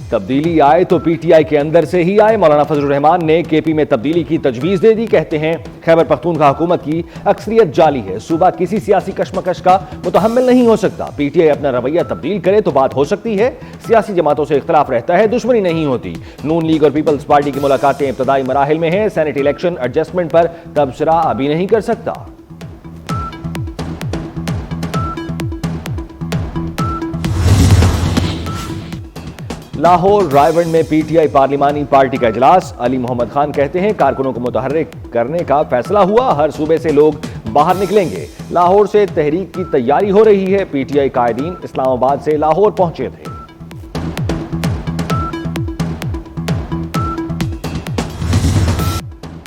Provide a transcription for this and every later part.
تبدیلی آئے تو پی ٹی آئی کے اندر سے ہی آئے. مولانا فضل الرحمان نے کے پی میں تبدیلی کی تجویز دے دی. کہتے ہیں خیبر پختونخوا حکومت کی اکثریت جعلی ہے. صوبہ کسی سیاسی کشمکش کا متحمل نہیں ہو سکتا. پی ٹی آئی اپنا رویہ تبدیل کرے تو بات ہو سکتی ہے. سیاسی جماعتوں سے اختلاف رہتا ہے, دشمنی نہیں ہوتی. نون لیگ اور پیپلز پارٹی کی ملاقاتیں ابتدائی مراحل میں ہیں. سینٹ الیکشن ایڈجسٹمنٹ پر تبصرہ ابھی نہیں کر سکتا. لاہور رائے میں پی ٹی آئی پارلیمانی پارٹی کا اجلاس. علی محمد خان کہتے ہیں کارکنوں کو متحرک کرنے کا فیصلہ ہوا, ہر صوبے سے لوگ باہر نکلیں گے. لاہور سے تحریک کی تیاری ہو رہی ہے. پی ٹی آئی قائدین اسلام آباد سے لاہور پہنچے تھے.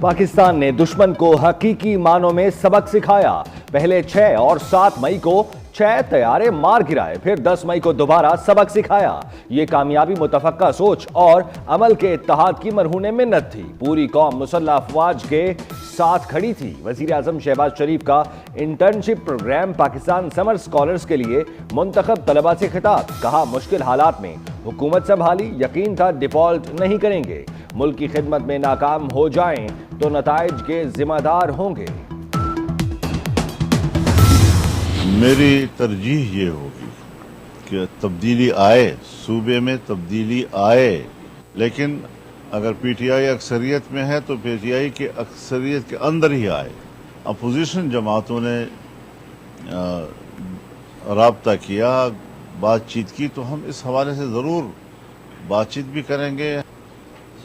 پاکستان نے دشمن کو حقیقی معنوں میں سبق سکھایا. پہلے 6 اور 7 مئی کو 6 طیارے مار گرائے, پھر 10 مئی کو دوبارہ سبق سکھایا. یہ کامیابی متفقہ سوچ اور عمل کے اتحاد کی مرہون منت تھی. پوری قوم مسلح افواج کے ساتھ کھڑی تھی. وزیر اعظم شہباز شریف کا انٹرنشپ پروگرام پاکستان سمر اسکالرز کے لیے منتخب طلبہ سے خطاب. کہا مشکل حالات میں حکومت سنبھالی, یقین تھا ڈیفالٹ نہیں کریں گے. ملک کی خدمت میں ناکام ہو جائیں تو نتائج کے ذمہ دار ہوں گے. میری ترجیح یہ ہوگی کہ تبدیلی آئے, صوبے میں تبدیلی آئے, لیکن اگر پی ٹی آئی اکثریت میں ہے تو پی ٹی آئی کی اکثریت کے اندر ہی آئے. اپوزیشن جماعتوں نے رابطہ کیا, بات چیت کی, تو ہم اس حوالے سے ضرور بات چیت بھی کریں گے.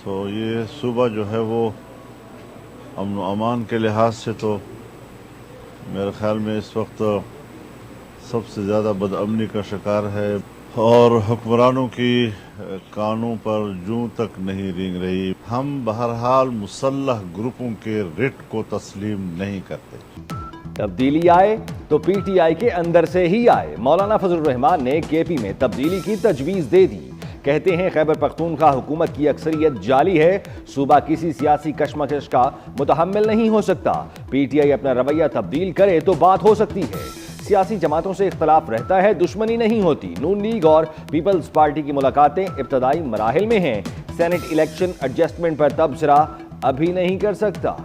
یہ صوبہ جو ہے وہ امن و امان کے لحاظ سے تو میرے خیال میں اس وقت سب سے زیادہ بدامنی کا شکار ہے, اور حکمرانوں کی کانوں پر جوں تک نہیں رینگ رہی. ہم بہرحال مسلح گروپوں کے رٹ کو تسلیم نہیں کرتے. تبدیلی آئے تو پی ٹی آئی کے اندر سے ہی آئے. مولانا فضل الرحمان نے کے پی میں تبدیلی کی تجویز دے دی. کہتے ہیں خیبر پختونخوا حکومت کی اکثریت جعلی ہے. صوبہ کسی سیاسی کشمکش کا متحمل نہیں ہو سکتا. پی ٹی آئی اپنا رویہ تبدیل کرے تو بات ہو سکتی ہے. سیاسی جماعتوں سے اختلاف رہتا ہے, دشمنی نہیں ہوتی. نون لیگ اور پیپلز پارٹی کی ملاقاتیں ابتدائی مراحل میں ہیں. سینٹ الیکشن ایڈجسٹمنٹ پر تبصرہ ابھی نہیں کر سکتا.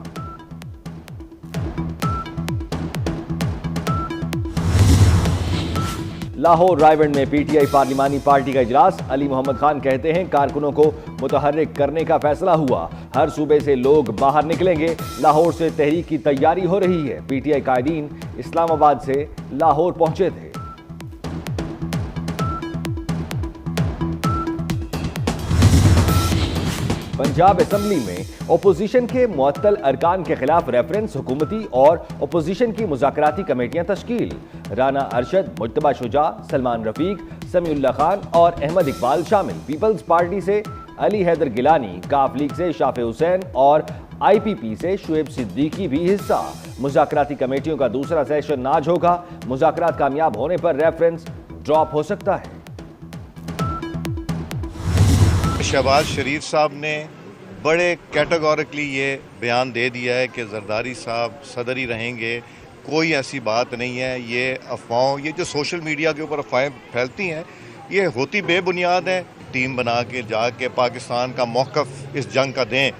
لاہور رائے میں پی ٹی آئی پارلیمانی پارٹی کا اجلاس. علی محمد خان کہتے ہیں کارکنوں کو متحرک کرنے کا فیصلہ ہوا, ہر صوبے سے لوگ باہر نکلیں گے. لاہور سے تحریک کی تیاری ہو رہی ہے. پی ٹی آئی قائدین اسلام آباد سے لاہور پہنچے تھے. پنجاب اسمبلی میں اپوزیشن کے معطل ارکان کے خلاف ریفرنس, حکومتی اور اپوزیشن کی مذاکراتی کمیٹیاں تشکیل. رانا ارشد, مجتبیٰ شجاع, سلمان رفیق, سمیع اللہ خان اور احمد اقبال شامل. پیپلز پارٹی سے علی حیدر گیلانی, کاف لیگ سے شافع حسین اور آئی پی پی سے شعیب صدیقی بھی حصہ. مذاکراتی کمیٹیوں کا دوسرا سیشن آج ہوگا. مذاکرات کامیاب ہونے پر ریفرنس ڈراپ ہو سکتا ہے. شہباز شریف صاحب نے بڑے کیٹیگورکلی یہ بیان دے دیا ہے کہ زرداری صاحب صدر ہی رہیں گے. کوئی ایسی بات نہیں ہے. یہ افواہوں, یہ جو سوشل میڈیا کے اوپر افواہیں پھیلتی ہیں, یہ ہوتی بے بنیاد ہیں. ٹیم بنا کے جا کے پاکستان کا موقف اس جنگ کا دیں,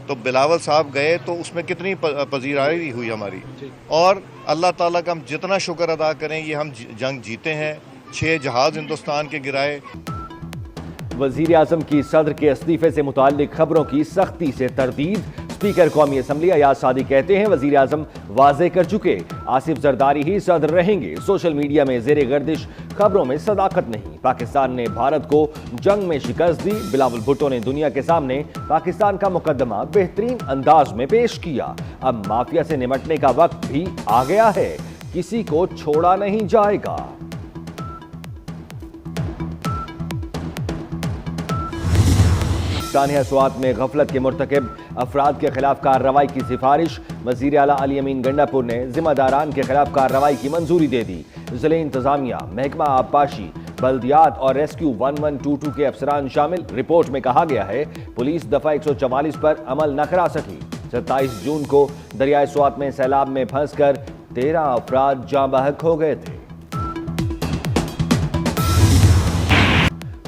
تو بلاول صاحب گئے تو اس میں کتنی پذیرائی ہوئی ہماری, اور اللہ تعالیٰ کا ہم جتنا شکر ادا کریں, یہ ہم جنگ جیتے ہیں. 6 جہاز ہندوستان کے گرائے. وزیر اعظم کی صدر کے استعفے سے متعلق خبروں کی سختی سے تردید. اسپیکر قومی اسمبلی ایاز صادق کہتے ہیں وزیر اعظم واضح کر چکے, آصف زرداری ہی صدر رہیں گے. سوشل میڈیا میں زیر گردش خبروں میں صداقت نہیں. پاکستان نے بھارت کو جنگ میں شکست دی. بلاول بھٹو نے دنیا کے سامنے پاکستان کا مقدمہ بہترین انداز میں پیش کیا. اب مافیا سے نمٹنے کا وقت بھی آ گیا ہے, کسی کو چھوڑا نہیں جائے گا. سانحہ سوات میں غفلت کے مرتکب افراد کے خلاف کارروائی کی سفارش. وزیر اعلیٰ علی امین گنڈاپور نے ذمہ داران کے خلاف کارروائی کی منظوری دے دی. ضلع انتظامیہ, محکمہ آبپاشی, بلدیات اور ریسکیو 1122 کے افسران شامل. رپورٹ میں کہا گیا ہے پولیس دفعہ 144 پر عمل نہ کرا سکی. 27 جون کو دریائے سوات میں سیلاب میں پھنس کر 13 افراد جاں بحق ہو گئے تھے.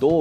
2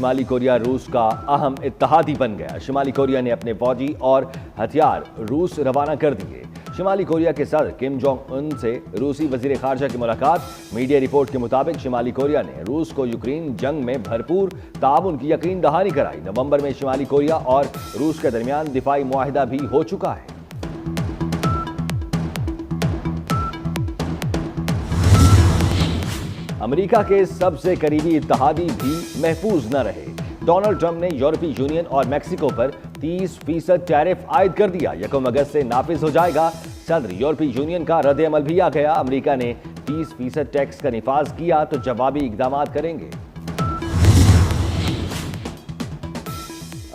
شمالی کوریا روس کا اہم اتحادی بن گیا۔ شمالی کوریا نے اپنے فوجی اور ہتھیار روس روانہ کر دیے۔ شمالی کوریا کے صدر کم جونگ ان سے روسی وزیر خارجہ کی ملاقات۔ میڈیا رپورٹ کے مطابق شمالی کوریا نے روس کو یوکرین جنگ میں بھرپور تعاون کی یقین دہانی کرائی۔ نومبر میں شمالی کوریا اور روس کے درمیان دفاعی معاہدہ بھی ہو چکا ہے۔ امریکہ کے سب سے قریبی اتحادی بھی محفوظ نہ رہے۔ ڈونلڈ ٹرمپ نے یورپی یونین اور میکسیکو پر 30% ٹیرف عائد کر دیا۔ 1 اگست سے نافذ ہو جائے گا۔ صدر یورپی یونین کا رد عمل بھی آ گیا۔ امریکہ نے 30% ٹیکس کا نفاذ کیا تو جوابی اقدامات کریں گے۔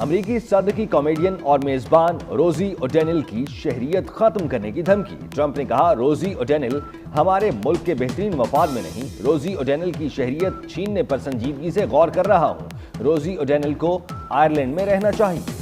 امریکی صدر کی کامیڈین اور میزبان روزی اوڈینل کی شہریت ختم کرنے کی دھمکی۔ ٹرمپ نے کہا، روزی اوڈینل ہمارے ملک کے بہترین مفاد میں نہیں۔ روزی اوڈینل کی شہریت چھیننے پر سنجیدگی سے غور کر رہا ہوں۔ روزی اوڈینل کو آئرلینڈ میں رہنا چاہیے۔